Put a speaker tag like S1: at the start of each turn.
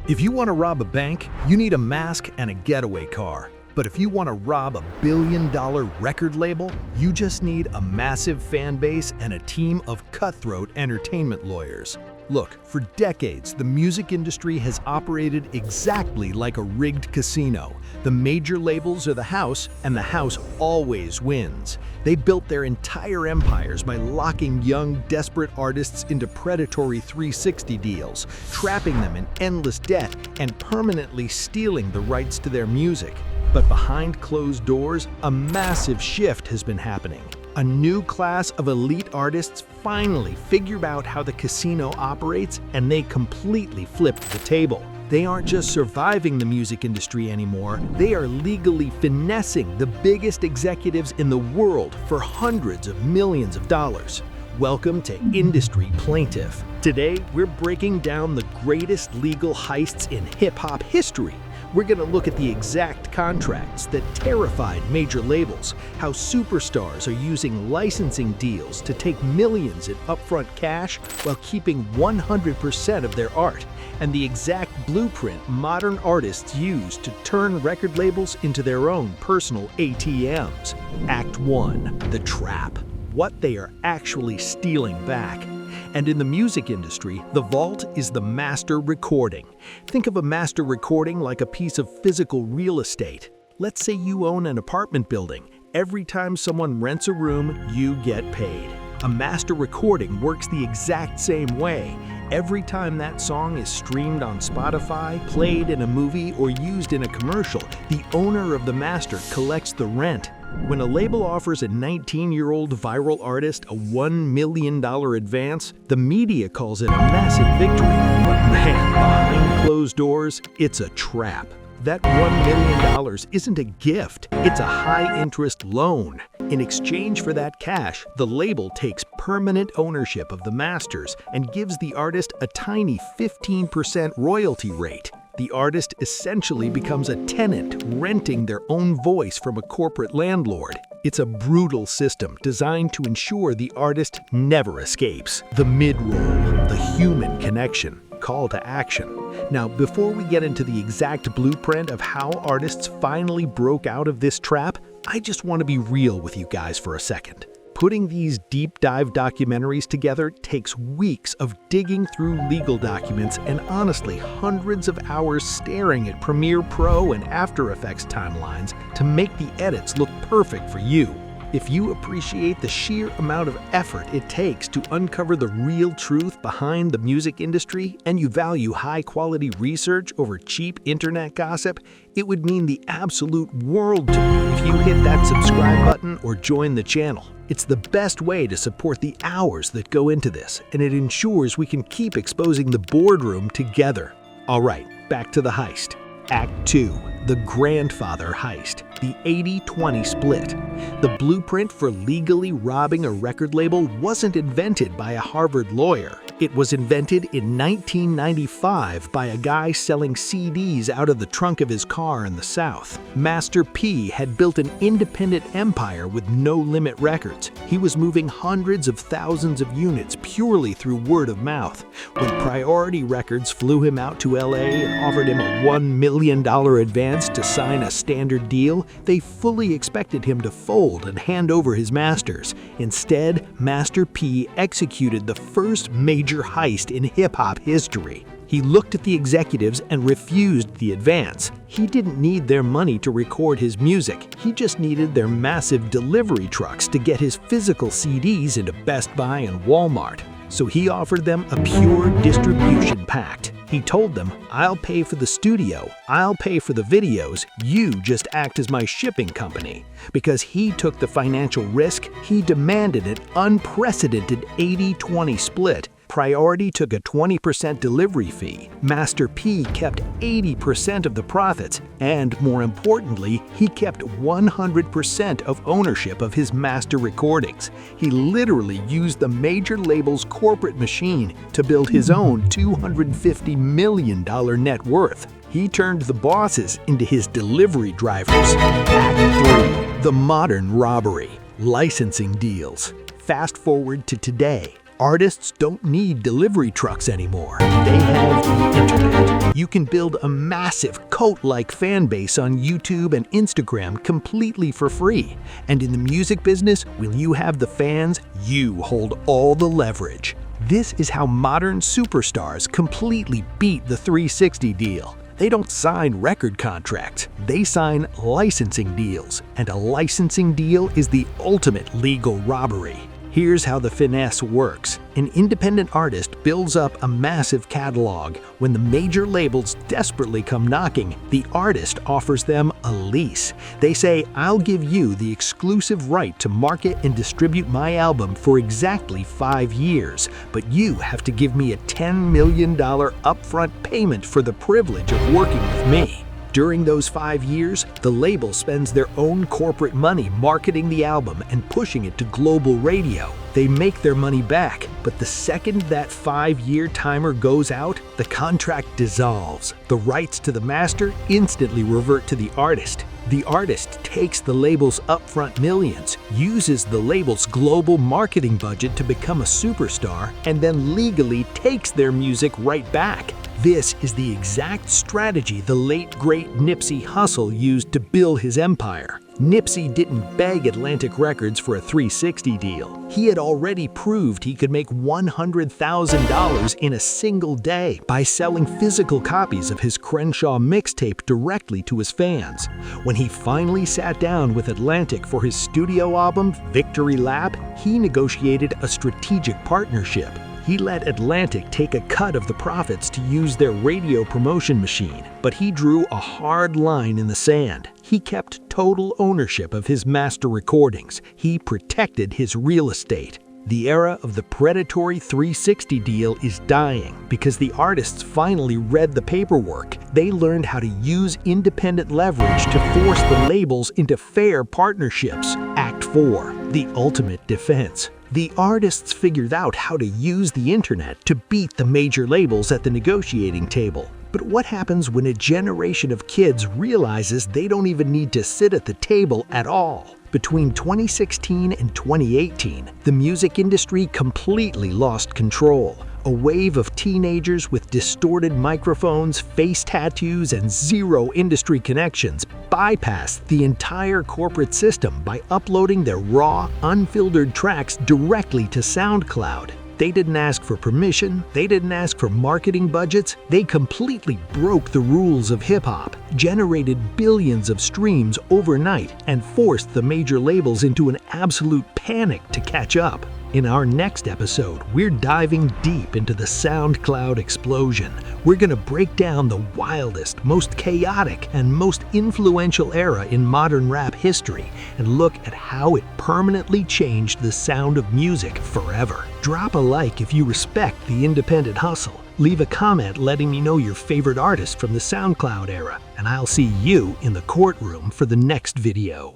S1: If you want to rob a bank, you need a mask and a getaway car. But if you want to rob a billion-dollar record label, you just need a massive fan base and a team of cutthroat entertainment lawyers. Look, for decades, the music industry has operated exactly like a rigged casino. The major labels are the house, and the house always wins. They built their entire empires by locking young, desperate artists into predatory 360 deals, trapping them in endless debt, and permanently stealing the rights to their music. But behind closed doors, a massive shift has been happening. A new class of elite artists finally figured out how the casino operates, and they completely flipped the table. They aren't just surviving the music industry anymore, they are legally finessing the biggest executives in the world for hundreds of millions of dollars. Welcome to Industry Plaintiff. Today, we're breaking down the greatest legal heists in hip-hop history. We're going to look at the exact contracts that terrified major labels, how superstars are using licensing deals to take millions in upfront cash while keeping 100% of their art, and the exact blueprint modern artists use to turn record labels into their own personal ATMs. Act 1. The Trap. What they are actually stealing back. And in the music industry, the vault is the master recording. Think of a master recording like a piece of physical real estate. Let's say you own an apartment building. Every time someone rents a room, you get paid. A master recording works the exact same way. Every time that song is streamed on Spotify, played in a movie, or used in a commercial, the owner of the master collects the rent. When a label offers a 19-year-old viral artist a $1 million advance, the media calls it a massive victory. But man, behind closed doors, it's a trap. That $1 million isn't a gift, it's a high-interest loan. In exchange for that cash, the label takes permanent ownership of the masters and gives the artist a tiny 15% royalty rate. The artist essentially becomes a tenant, renting their own voice from a corporate landlord. It's a brutal system designed to ensure the artist never escapes. The mid-roll, the human connection. Call to action. Now, before we get into the exact blueprint of how artists finally broke out of this trap, I just want to be real with you guys for a second. Putting these deep dive documentaries together takes weeks of digging through legal documents and honestly hundreds of hours staring at Premiere Pro and After Effects timelines to make the edits look perfect for you. If you appreciate the sheer amount of effort it takes to uncover the real truth behind the music industry and you value high-quality research over cheap internet gossip, it would mean the absolute world to me if you hit that subscribe button or join the channel. It's the best way to support the hours that go into this, and it ensures we can keep exposing the boardroom together. All right, back to the heist. Act 2. The Grandfather Heist. The 80-20 split. The blueprint for legally robbing a record label wasn't invented by a Harvard lawyer. It was invented in 1995 by a guy selling CDs out of the trunk of his car in the South. Master P had built an independent empire with no limit records. He was moving hundreds of thousands of units purely through word of mouth. When Priority Records flew him out to LA and offered him a $1 million advance to sign a standard deal, they fully expected him to fold and hand over his masters. Instead, Master P executed the first major heist in hip-hop history. He looked at the executives and refused the advance. He didn't need their money to record his music. He just needed their massive delivery trucks to get his physical CDs into Best Buy and Walmart. So he offered them a pure distribution pact. He told them, "I'll pay for the studio, I'll pay for the videos, you just act as my shipping company." Because he took the financial risk, he demanded an unprecedented 80-20 split. Priority took a 20% delivery fee. Master P kept 80% of the profits, and more importantly, he kept 100% of ownership of his master recordings. He literally used the major label's corporate machine to build his own $250 million net worth. He turned the bosses into his delivery drivers. Act 3. The Modern Robbery. Licensing deals. Fast forward to today. Artists don't need delivery trucks anymore. They have the internet. You can build a massive cult-like fan base on YouTube and Instagram completely for free. And in the music business, will you have the fans? You hold all the leverage. This is how modern superstars completely beat the 360 deal. They don't sign record contracts, they sign licensing deals. And a licensing deal is the ultimate legal robbery. Here's how the finesse works. An independent artist builds up a massive catalog. When the major labels desperately come knocking, the artist offers them a lease. They say, "I'll give you the exclusive right to market and distribute my album for exactly 5 years, but you have to give me a $10 million upfront payment for the privilege of working with me." During those 5 years, the label spends their own corporate money marketing the album and pushing it to global radio. They make their money back, but the second that 5-year timer goes out, the contract dissolves. The rights to the master instantly revert to the artist. The artist takes the label's upfront millions, uses the label's global marketing budget to become a superstar, and then legally takes their music right back. This is the exact strategy the late great Nipsey Hussle used to build his empire. Nipsey didn't beg Atlantic Records for a 360 deal. He had already proved he could make $100,000 in a single day by selling physical copies of his Crenshaw mixtape directly to his fans. When he finally sat down with Atlantic for his studio album, Victory Lap, he negotiated a strategic partnership. He let Atlantic take a cut of the profits to use their radio promotion machine, but he drew a hard line in the sand. He kept total ownership of his master recordings. He protected his real estate. The era of the predatory 360 deal is dying because the artists finally read the paperwork. They learned how to use independent leverage to force the labels into fair partnerships. Act 4, the ultimate defense. The artists figured out how to use the internet to beat the major labels at the negotiating table. But what happens when a generation of kids realizes they don't even need to sit at the table at all? Between 2016 and 2018, the music industry completely lost control. A wave of teenagers with distorted microphones, face tattoos, and zero industry connections bypassed the entire corporate system by uploading their raw, unfiltered tracks directly to SoundCloud. They didn't ask for permission, they didn't ask for marketing budgets, they completely broke the rules of hip-hop, generated billions of streams overnight, and forced the major labels into an absolute panic to catch up. In our next episode, we're diving deep into the SoundCloud explosion. We're going to break down the wildest, most chaotic, and most influential era in modern rap history and look at how it permanently changed the sound of music forever. Drop a like if you respect the independent hustle. Leave a comment letting me know your favorite artist from the SoundCloud era, and I'll see you in the courtroom for the next video.